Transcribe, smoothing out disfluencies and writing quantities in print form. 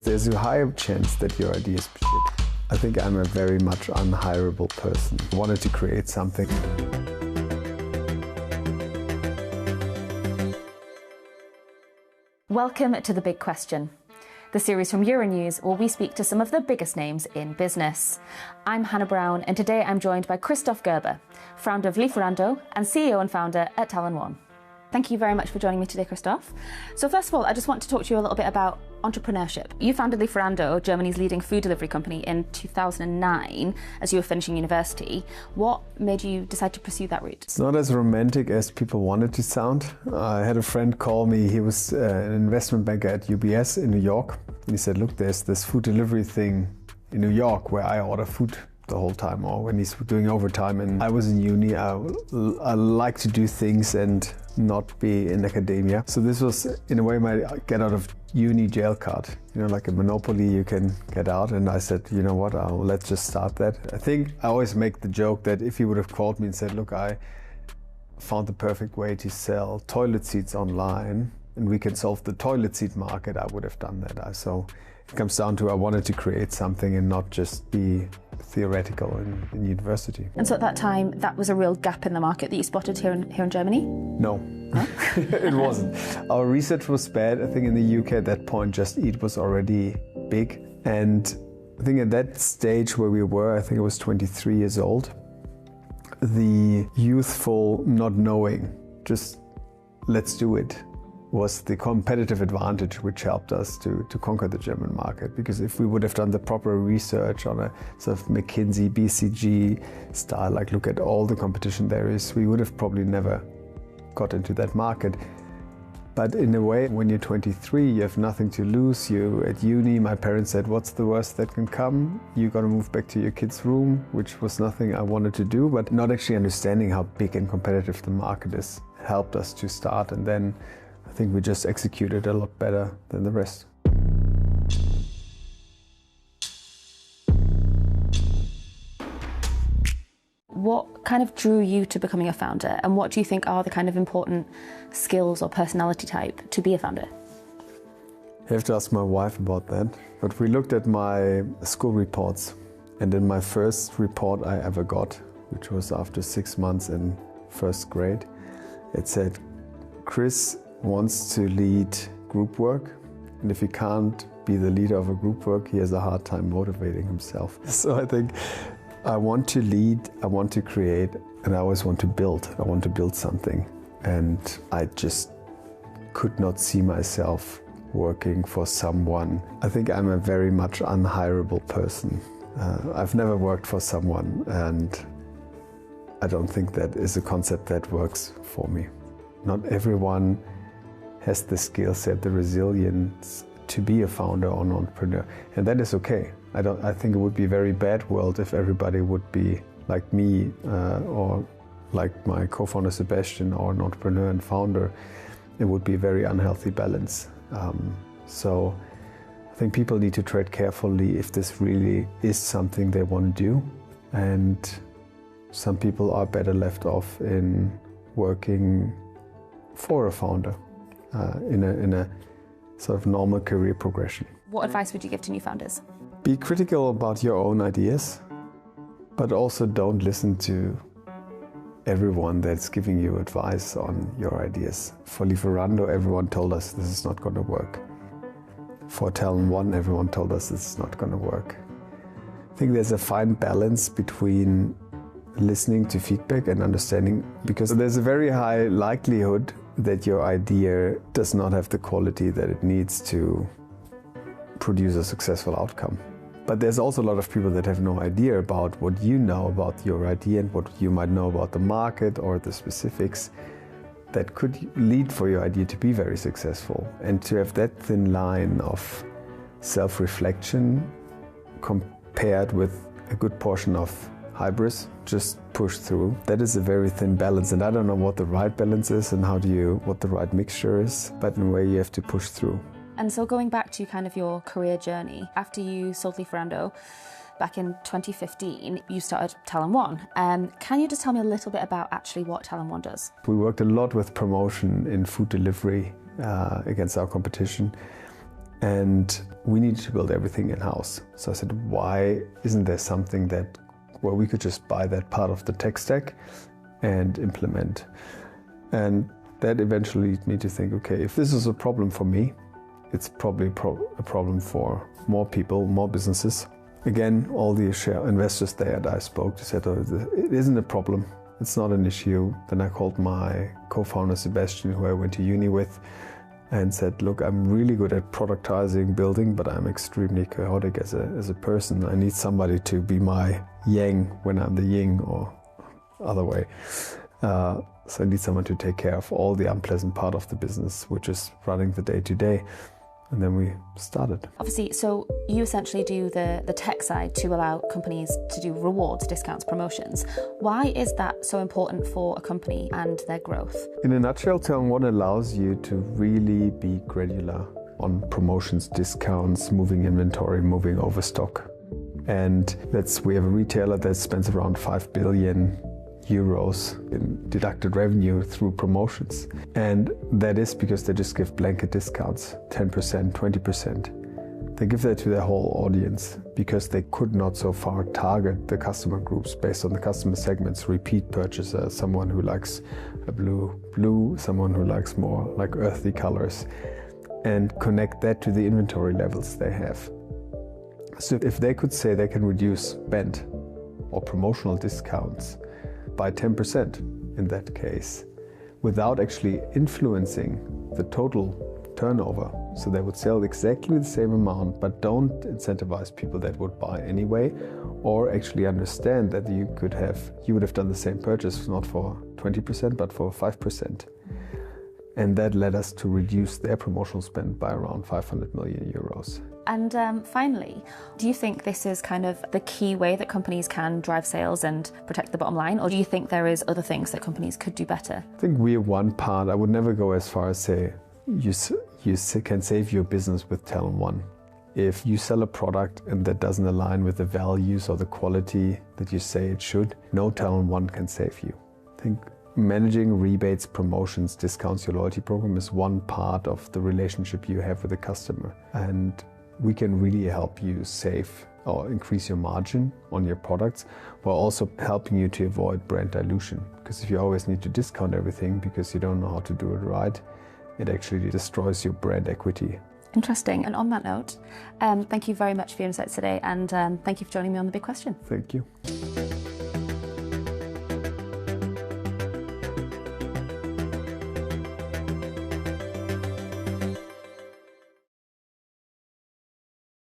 there's a higher chance that your idea is shit. I think I'm a very much unhireable person. I wanted to create something. Welcome to The Big Question, the series from Euronews where we speak to some of the biggest names in business. I'm Hannah Brown, and today I'm joined by Christoph Gerber, founder of Lieferando and CEO and founder at Talon One. Thank you very much for joining me today, Christoph. So first of all, I just want to talk to you a little bit about entrepreneurship. You founded Lieferando, Germany's leading food delivery company, in 2009 as you were finishing university. What made you decide to pursue that route? It's not as romantic as people want it to sound. I had a friend call me. He was an investment banker at UBS in New York. And he said, look, there's this food delivery thing in New York where I order food the whole time, or when he's doing overtime. And I was in uni. I like to do things and not be in academia. So this was, in a way, my get out of uni jail card. You know, like a Monopoly, you can get out. And I said, you know what, let's just start that. I think I always make the joke that if he would have called me and said, look, I found the perfect way to sell toilet seats online and we can solve the toilet seat market, I would have done that. So it comes down to I wanted to create something and not just be theoretical in university. And so at that time, that was a real gap in the market that you spotted here in Germany? No, it wasn't. Our research was bad. I think in the UK at that point, Just Eat was already big. And I think at that stage where we were, I think I was 23 years old, the youthful not knowing, just let's do it, was the competitive advantage which helped us to conquer the German market. Because if we would have done the proper research on a sort of McKinsey, BCG style, like look at all the competition there is, we would have probably never got into that market. But in a way, when you're 23, you have nothing to lose. You at uni, my parents said, what's the worst that can come? You got to move back to your kid's room, which was nothing I wanted to do, but not actually understanding how big and competitive the market is helped us to start. And then I think we just executed a lot better than the rest. What kind of drew you to becoming a founder, and what do you think are the kind of important skills or personality type to be a founder? I have to ask my wife about that. But we looked at my school reports, and in my first report I ever got, which was after 6 months in first grade, it said, Chris wants to lead group work, and if he can't be the leader of a group work, he has a hard time motivating himself. So I think I want to lead, I want to create, and I always want to build. I want to build something. And I just could not see myself working for someone. I think I'm a very much unhireable person. I've never worked for someone, and I don't think that is a concept that works for me. Not everyone has the skill set, the resilience to be a founder or an entrepreneur, and that is okay. I think it would be a very bad world if everybody would be like me or like my co-founder Sebastian, or an entrepreneur and founder. It would be a very unhealthy balance. So I think people need to tread carefully if this really is something they want to do, and some people are better left off in working for a founder in a sort of normal career progression. What advice would you give to new founders? Be critical about your own ideas, but also don't listen to everyone that's giving you advice on your ideas. For Lieferando, everyone told us this is not going to work. For Talon One, everyone told us this is not going to work. I think there's a fine balance between listening to feedback and understanding, because there's a very high likelihood that your idea does not have the quality that it needs to produce a successful outcome. But there's also a lot of people that have no idea about what you know about your idea and what you might know about the market or the specifics that could lead for your idea to be very successful. And to have that thin line of self-reflection compared with a good portion of hybris, just push through. That is a very thin balance, and I don't know what the right balance is and what the right mixture is, but in a way you have to push through. And so going back to kind of your career journey, after you sold Lieferando back in 2015, you started Talon One. Can you just tell me a little bit about actually what Talon One does? We worked a lot with promotion in food delivery against our competition. and we needed to build everything in-house. So I said, why isn't there something where we could just buy that part of the tech stack and implement? And that eventually led me to think, okay, if this is a problem for me, it's probably a problem for more people, more businesses. Again, all the investors there that I spoke to said, oh, it isn't a problem. It's not an issue. Then I called my co-founder, Sebastian, who I went to uni with, and said, look, I'm really good at productizing, building, but I'm extremely chaotic as a person. I need somebody to be my yang when I'm the yin, or other way. So I need someone to take care of all the unpleasant part of the business, which is running the day-to-day. And then we started. Obviously, so you essentially do the tech side to allow companies to do rewards, discounts, promotions. Why is that so important for a company and their growth? In a nutshell, Talent One allows you to really be granular on promotions, discounts, moving inventory, moving overstock. And we have a retailer that spends around 5 billion euros in deducted revenue through promotions. And that is because they just give blanket discounts, 10%, 20%. They give that to their whole audience because they could not so far target the customer groups based on the customer segments, repeat purchaser, someone who likes a blue, someone who likes more like earthy colors, and connect that to the inventory levels they have. So if they could say they can reduce spend or promotional discounts by 10% in that case, without actually influencing the total turnover. So they would sell exactly the same amount, but don't incentivize people that would buy anyway, or actually understand that you would have done the same purchase, not for 20%, but for 5%. And that led us to reduce their promotional spend by around 500 million euros. And finally, do you think this is kind of the key way that companies can drive sales and protect the bottom line? Or do you think there is other things that companies could do better? I think we are one part. I would never go as far as say you can save your business with Talent One. If you sell a product and that doesn't align with the values or the quality that you say it should, no Talent One can save you. I think managing rebates, promotions, discounts, your loyalty program is one part of the relationship you have with the customer. And we can really help you save or increase your margin on your products, while also helping you to avoid brand dilution. Because if you always need to discount everything because you don't know how to do it right, it actually destroys your brand equity. Interesting. And on that note, thank you very much for your insights today, and thank you for joining me on The Big Question. Thank you.